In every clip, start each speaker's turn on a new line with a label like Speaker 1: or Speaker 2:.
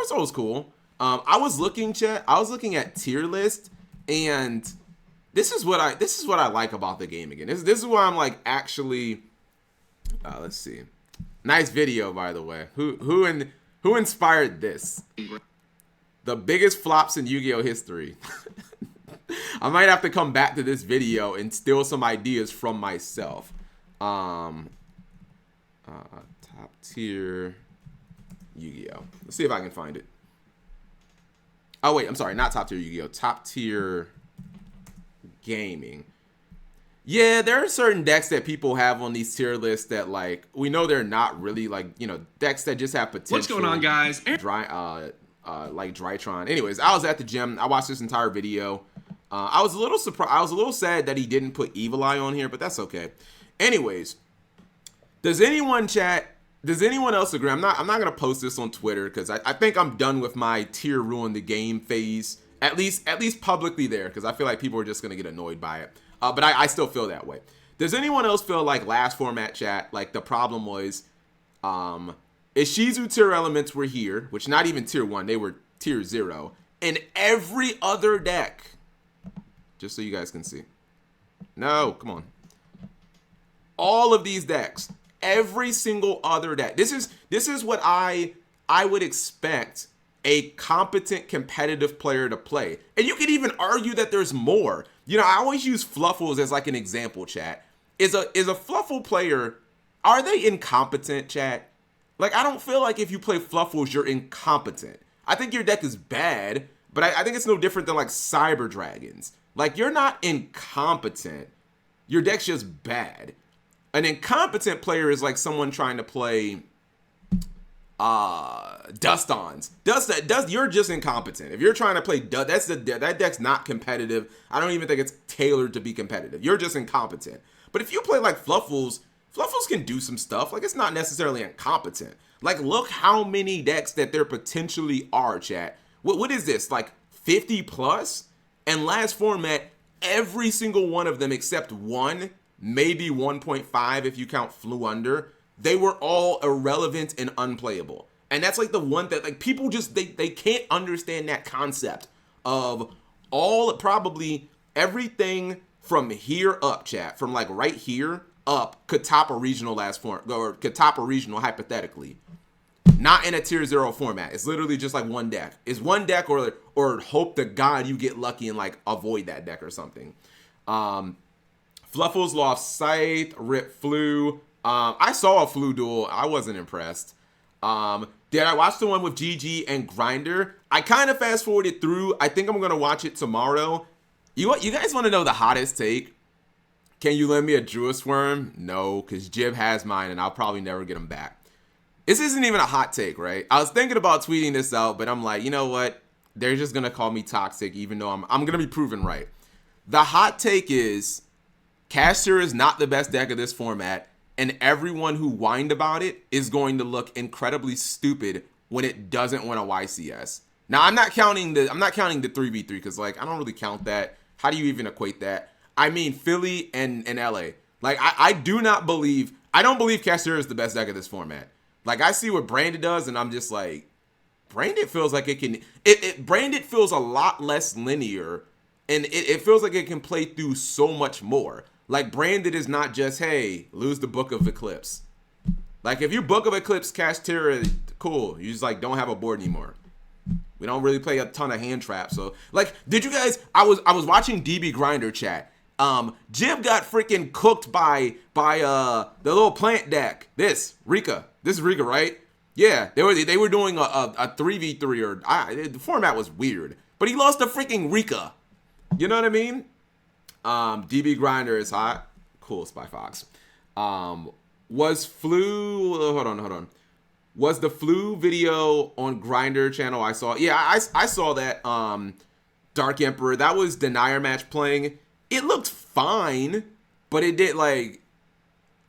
Speaker 1: Soul was cool. I was looking at tier list, and this is what I like about the game again. This is why I'm like actually. Let's see. Nice video, by the way. Who inspired this? The biggest flops in Yu-Gi-Oh history. I might have to come back to this video and steal some ideas from myself. Top tier Yu-Gi-Oh. Let's see if I can find it. Oh wait, I'm sorry, not top tier Yu-Gi-Oh. Top tier gaming. Yeah, there are certain decks that people have on these tier lists that, like, we know they're not really, like, you know, decks that just have potential.
Speaker 2: What's going on, guys?
Speaker 1: Like Drytron. Anyways, I was at the gym. I watched this entire video. I was a little surprised. I was a little sad that he didn't put Evil Eye on here, but that's okay. Anyways, does anyone else agree? I'm not gonna post this on Twitter because I think I'm done with my tier ruin the game phase. At least publicly there, because I feel like people are just gonna get annoyed by it. But I still feel that way. Does anyone else feel like last format chat, like the problem was, Ishizu tier elements were here, which not even tier 1, they were tier 0, and every other deck, just so you guys can see. No, come on. All of these decks, every single other deck. This is what I would expect a competent competitive player to play. And you could even argue that there's more. You know, I always use Fluffles as like an example, chat. Is a Fluffle player, are they incompetent, chat? Like, I don't feel like if you play Fluffles, you're incompetent. I think your deck is bad, but I think it's no different than like Cyber Dragons. Like, you're not incompetent. Your deck's just bad. An incompetent player is like someone trying to play Dust-Ons. You're just incompetent. If you're trying to play that deck's not competitive. I don't even think it's tailored to be competitive. You're just incompetent. But if you play like Fluffles can do some stuff. Like, it's not necessarily incompetent. Like, look how many decks that there potentially are, chat. What is this? Like 50 plus? And last format, every single one of them except one, maybe 1.5 if you count Flew Under, they were all irrelevant and unplayable. And that's like the one that, like, people just, they can't understand that concept of probably everything from here up, chat, from like right here up could top a regional last form, or could top a regional hypothetically. Not in a tier 0 format. It's literally just like one deck. It's one deck, or hope to God you get lucky and like avoid that deck or something. Fluffles lost Scythe, Rip Flew. I saw a Flew duel. I wasn't impressed. Did I watch the one with GG and Grinder? I kind of fast forwarded through. I think I'm going to watch it tomorrow. You guys want to know the hottest take? Can you lend me a Druid Worm? No, because Jib has mine and I'll probably never get him back. This isn't even a hot take, right? I was thinking about tweeting this out, but I'm like, you know what? They're just going to call me toxic, even though I'm going to be proven right. The hot take is Caster is not the best deck of this format, and everyone who whined about it is going to look incredibly stupid when it doesn't win a YCS. Now, I'm not counting the 3v3 because, like, I don't really count that. How do you even equate that? I mean, Philly and LA. Like, I don't believe Caster is the best deck of this format. Like, I see what Branded does, and I'm just like, Branded feels like Branded feels a lot less linear, and it feels like it can play through so much more. Like, Branded is not just, hey, lose the Book of Eclipse. Like, if you Book of Eclipse Castera, cool. You just, like, don't have a board anymore. We don't really play a ton of hand traps. So, like, did you guys, I was watching DB Grinder chat. Jib got freaking cooked by the little plant deck. This is Rika, right? Yeah, they were doing a 3v3, or the format was weird. But he lost to freaking Rika. You know what I mean? DB Grinder is hot. Cool, Spy Fox. Was Flew, hold on. Was the Flew video on Grinder channel I saw? Yeah, I saw that. Dark Emperor, that was Denier match playing. It looked fine, but it did, like,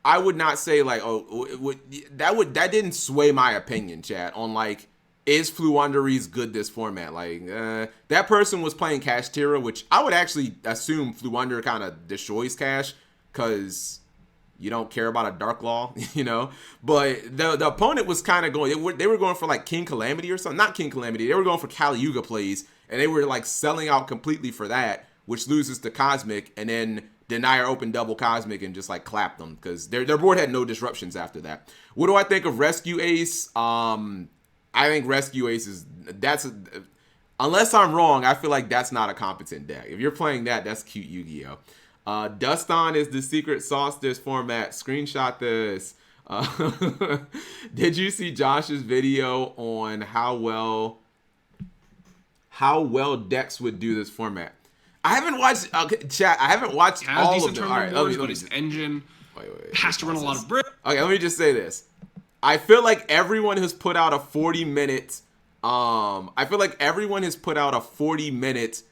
Speaker 1: I would not say, like, that didn't sway my opinion, chat, on, like, is Fluunderies good this format? Like, that person was playing Kashtira, which I would actually assume Fluunder kind of destroys Cash, because you don't care about a Dark Law, you know. But the opponent was kind of going. They were going for like King Calamity or something. Not King Calamity. They were going for Kali Yuga plays, and they were like selling out completely for that, which loses to Cosmic, and then Denier opened double Cosmic and just like clapped them because their board had no disruptions after that. What do I think of Rescue Ace? I think Rescue Ace unless I'm wrong, I feel like that's not a competent deck. If you're playing that, that's cute Yu-Gi-Oh! Duston is the secret sauce this format. Screenshot this. Did you see Josh's video on how well decks would do this format? I haven't watched. Okay, chat. I haven't watched all of them. All right, let me
Speaker 2: his engine has to run a lot of brick.
Speaker 1: Okay, let me just say this. I feel like everyone has put out a 40-minute. I feel like everyone has put out a 40-minute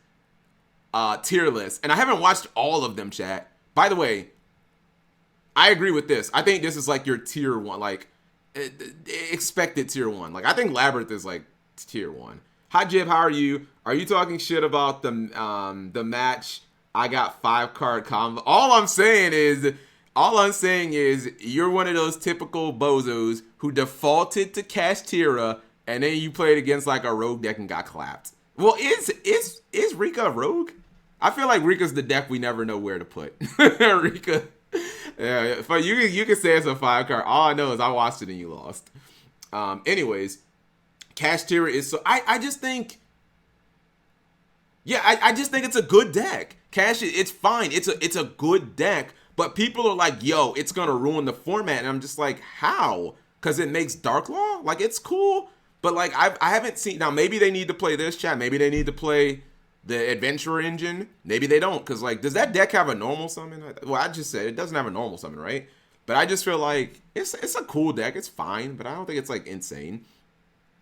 Speaker 1: tier list, and I haven't watched all of them, chat. By the way, I agree with this. I think this is like your tier 1, like expected tier 1. Like I think Labyrinth is like tier 1. Hi Jib, how are you? Are you talking shit about the match? I got 5-card combo. All I'm saying is you're one of those typical bozos who defaulted to Kashtira, and then you played against like a rogue deck and got clapped. Well, is Rika a rogue? I feel like Rika's the deck we never know where to put. Rika, yeah, but you can say it's a 5-card. All I know is I watched it and you lost. Anyways, Kashtira is so. I just think. Yeah, I just think it's a good deck. It's fine. It's a good deck. But people are like, yo, it's gonna ruin the format, and I'm just like, how? Because it makes Dark Law? Like, it's cool. But like I haven't seen. Now maybe they need to play this, chat. Maybe they need to play the Adventurer engine. Maybe they don't, because like, does that deck have a normal summon? Well, I just said it doesn't have a normal summon, right? But I just feel like it's a cool deck. It's fine, but I don't think it's like insane.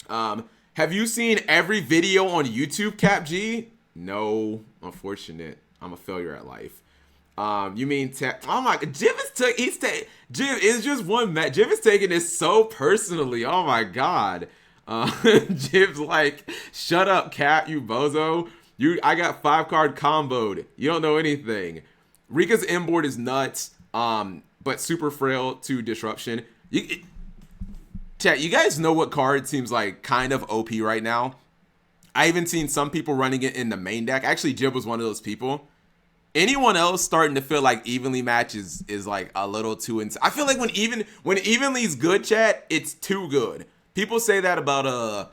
Speaker 1: Have you seen every video on YouTube, CapG? No, unfortunate. I'm a failure at life. You mean oh my god, Jim is just one match. Jim is taking this so personally. Oh my god. Jim's like, shut up, Cap, you bozo. I got 5-card comboed. You don't know anything. Rika's inboard is nuts, but super frail to disruption. Chat, you guys know what card seems like kind of OP right now? I even seen some people running it in the main deck. Actually, Jib was one of those people. Anyone else starting to feel like Evenly match is like a little too insane? I feel like when Evenly's good, chat, it's too good. People say that about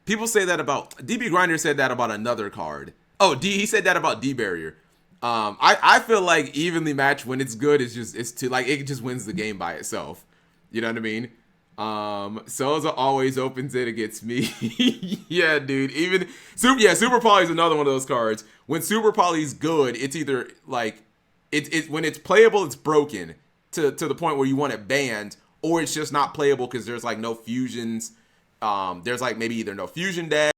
Speaker 1: DB Grinder said that about another card. Oh, he said that about D Barrier. I feel like Evenly match when it's good it's too, like, it just wins the game by itself. You know what I mean? Soza always opens it against me. Yeah, dude. Super Poly is another one of those cards. When Super Poly's good, it's either like when it's playable, it's broken to the point where you want it banned, or it's just not playable because there's like no fusions. There's like maybe either no fusion deck